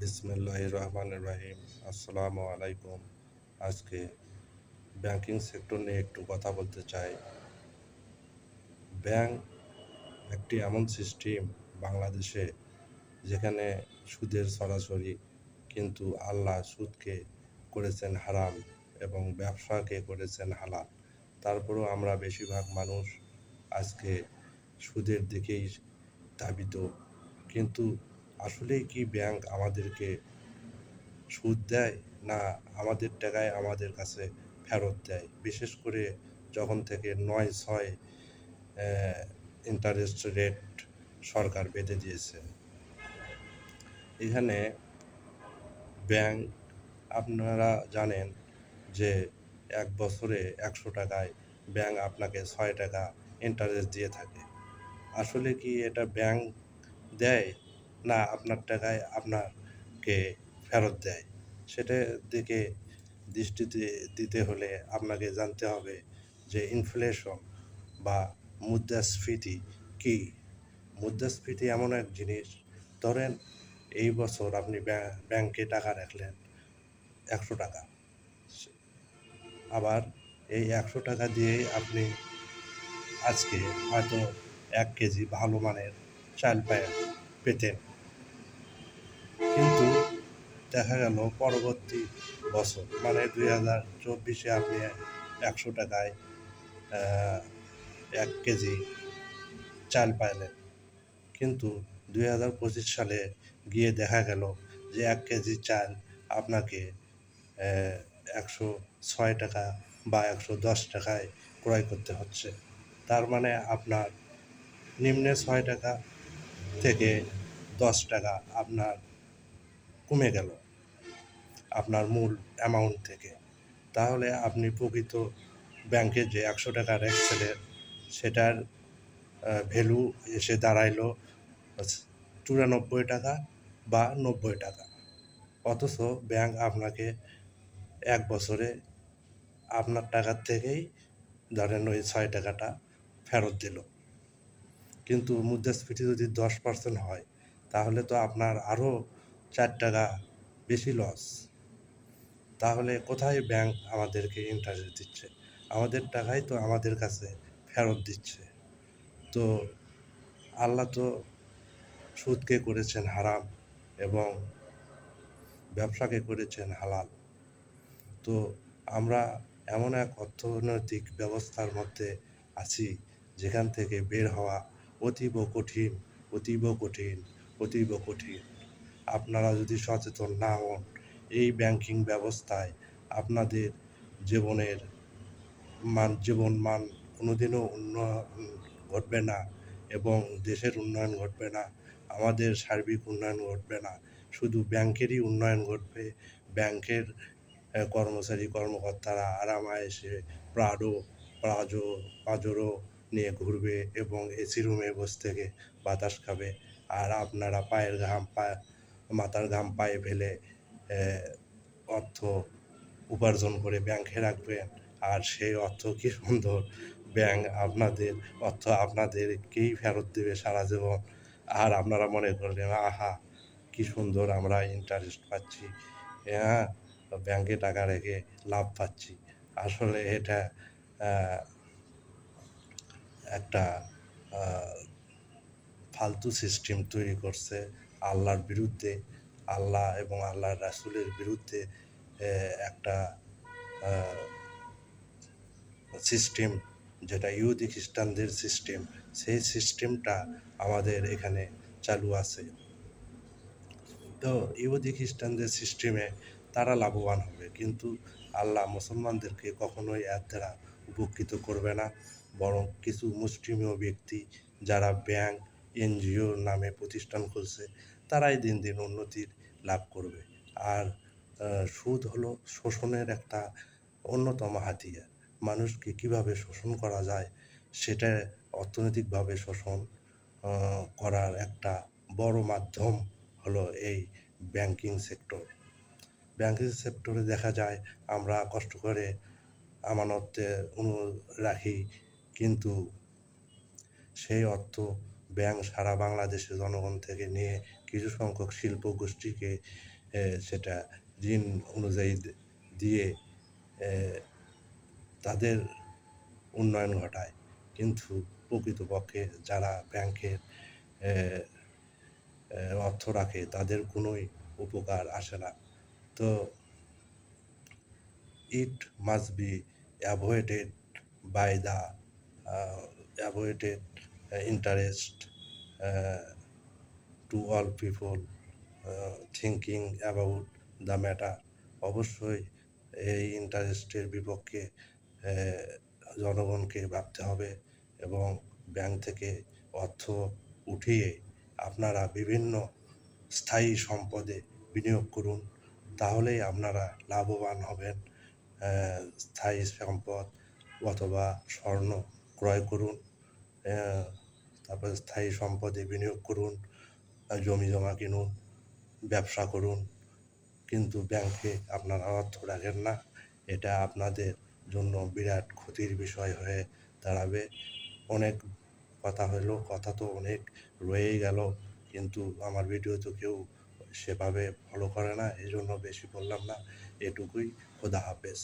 বিসমিল্লাহির রহমানির রহিম। আসসালামু আলাইকুম। আজকে ব্যাংকিং সেক্টর নিয়ে একটু কথা বলতে চাই। ব্যাংক একটি এমন সিস্টেম বাংলাদেশে যেখানে সুদের ছড়াছড়ি, কিন্তু আল্লাহ সুদকে করেছেন হারাম এবং ব্যবসাকে করেছেন হালাল। তারপরেও আমরা বেশিরভাগ মানুষ আজকে সুদের দিকেই ধাবিত। কিন্তু আসলেই কি ব্যাংক আমাদেরকে সুদ দেয়, না আমাদের টাকায় আমাদের কাছে ফেরত দেয়? বিশেষ করে যখন থেকে ৯-৬ ইন্টারেস্ট রেট সরকার বেঁধে দিয়েছে, এখানে ব্যাংক, আপনারা জানেন যে ১ বছরে ১০০ টাকায় ব্যাংক আপনাকে ৬ টাকা ইন্টারেস্ট দিয়ে থাকে। আসলে কি এটা ব্যাংক দেয়, না আপনার টাকায় আপনাকে ফেরত দেয়? সেটার দিকে দৃষ্টি দিতে হলে আপনাকে জানতে হবে যে ইনফ্লেশন বা মুদ্রাস্ফীতি কী। মুদ্রাস্ফীতি এমন এক জিনিস, ধরেন এই বছর আপনি ব্যাংকে টাকা রাখলেন ১০০ টাকা, আবার এই ১০০ টাকা দিয়েই আপনি আজকে হয়তো ১ কেজি ভালো মানের চাল পেতেন, কিন্তু দেখা গেল পরবর্তী বছর মানে ২০২৪-এ আপনি ১০০ টাকায় ১ কেজি চাল পাইলেন, কিন্তু ২০২৫ সালে গিয়ে দেখা গেল যে ১ কেজি চাল আপনাকে ১০৬ টাকা বা ১১০ টাকায় ক্রয় করতে হচ্ছে। তার মানে আপনার নিম্নে ৬ টাকা থেকে ১০ টাকা আপনার কমে গেল আপনার মূল অ্যামাউন্ট থেকে। তাহলে আপনি প্রকৃত ব্যাংকে যে ১০০ টাকা রেখেছিলেন সেটার ভ্যালু এসে দাঁড়াইলো ৯৪ টাকা বা ৯০ টাকা। অথচ ব্যাংক আপনাকে ১ বছরে আপনার টাকার থেকেই ধরেন ওই ৬ টাকাটা ফেরত দিল। কিন্তু মুদ্রাস্ফীতি যদি ১০% হয় তাহলে তো আপনার আরও ৪ টাকা বেশি লস। তাহলে কোথায় ব্যাংক আমাদেরকে ইন্টারেস্ট দিচ্ছে? আমাদের টাকাই তো আমাদের কাছে ফেরত দিচ্ছে। তো আল্লাহ তো সুদকে করেছেন হারাম এবং ব্যবসাকে করেছেন হালাল। তো আমরা এমন এক অর্থনৈতিক ব্যবস্থার মধ্যে আছি যেখান থেকে বের হওয়া অতীব কঠিন, অতীব কঠিন, অতীব কঠিন। আপনারা যদি সচেতন না হন, এই ব্যাংকিং ব্যবস্থায় আপনাদের জীবনের জীবনমান কোনোদিনও উন্নয়ন ঘটবে না এবং দেশের উন্নয়ন ঘটবে না, আমাদের সার্বিক উন্নয়ন ঘটবে না। শুধু ব্যাংকেরই উন্নয়ন ঘটবে। ব্যাংকের কর্মচারী কর্মকর্তারা আরাম-আয়েশে পাজরো নিয়ে ঘুরবে এবং এসি রুমে বসে থেকে বাতাস খাবে। আর আপনারা মাথার ঘাম পায়ে ফেলে অর্থ উপার্জন করে ব্যাংকে রাখবেন। আর সেই অর্থ কি সুন্দর ব্যাংক আপনাদের অর্থ আপনাদেরকেই ফেরত দেবে সারা জীবন। আর আপনারা মনে করবেন, আহা কি সুন্দর আমরা ইন্টারেস্ট পাচ্ছি, হ্যাঁ, ব্যাংকে টাকা রেখে লাভ পাচ্ছি। আসলে এটা একটা ফালতু সিস্টেম তৈরি করছে আল্লাহর বিরুদ্ধে, আল্লাহ এবং আল্লাহর রাসূলের বিরুদ্ধে একটা সিস্টেম, যেটা ইহুদি খ্রিস্টানদের সিস্টেম, সেই সিস্টেমটা আমাদের এখানে চালু আছে। তো ইহুদি খ্রিস্টানদের সিস্টেমে তারা লাভবান হবে, কিন্তু আল্লাহ মুসলমানদেরকে কখনোই এর দ্বারা উপকৃত করবে না। বরং কিছু মুষ্টিমেয় ব্যক্তি যারা ব্যাংক, এনজিও নামে প্রতিষ্ঠান খুলছে, তারাই দিন দিন উন্নতির লাভ করবে। আর সুদ হলো শোষণের একটা অন্যতম হাতিয়ার। মানুষকে কীভাবে শোষণ করা যায় সেটা অর্থনৈতিকভাবে শোষণ করার একটা বড় মাধ্যম হলো এই ব্যাংকিং সেক্টর। ব্যাংকিং সেক্টরে দেখা যায় আমরা কষ্ট করে আমানতে রাখি, কিন্তু সেই অর্থ ব্যাংক সারা বাংলাদেশের জনগণ থেকে নিয়ে কিছু সংখ্যক শিল্প গোষ্ঠীকে সেটা ঋণ অনুযায়ী দিয়ে তাদের উন্নয়ন ঘটায়, কিন্তু প্রকৃতপক্ষে যারা ব্যাংকের অর্থ রাখে তাদের কোনোই উপকার আসে না। তো it must be avoided by the avoided interest to all people thinking about the matter. অবশ্যই এই ইন্টারেস্টের বিপক্ষে জনগণকে ভাবতে হবে এবং ব্যাংক থেকে অর্থ উঠিয়ে আপনারা বিভিন্ন স্থায়ী সম্পদে বিনিয়োগ করুন, তাহলেই আপনারা লাভবান হবেন। স্থায়ী সম্পদ অথবা স্বর্ণ ক্রয় করুন, তারপরে স্থায়ী সম্পদে বিনিয়োগ করুন, জমি জমা কিনুন, ব্যবসা করুন, কিন্তু ব্যাংকে আপনারা অর্থ রাখেন না। এটা আপনাদের জন্য বিরাট ক্ষতির বিষয় হয়ে দাঁড়াবে। অনেক কথা হলো, কথা তো অনেক রয়েই গেল, কিন্তু আমার ভিডিও তো কেউ সেভাবে ফলো করে না, এই জন্য বেশি বললাম না। এটুকুই। খোদা হাফেজ।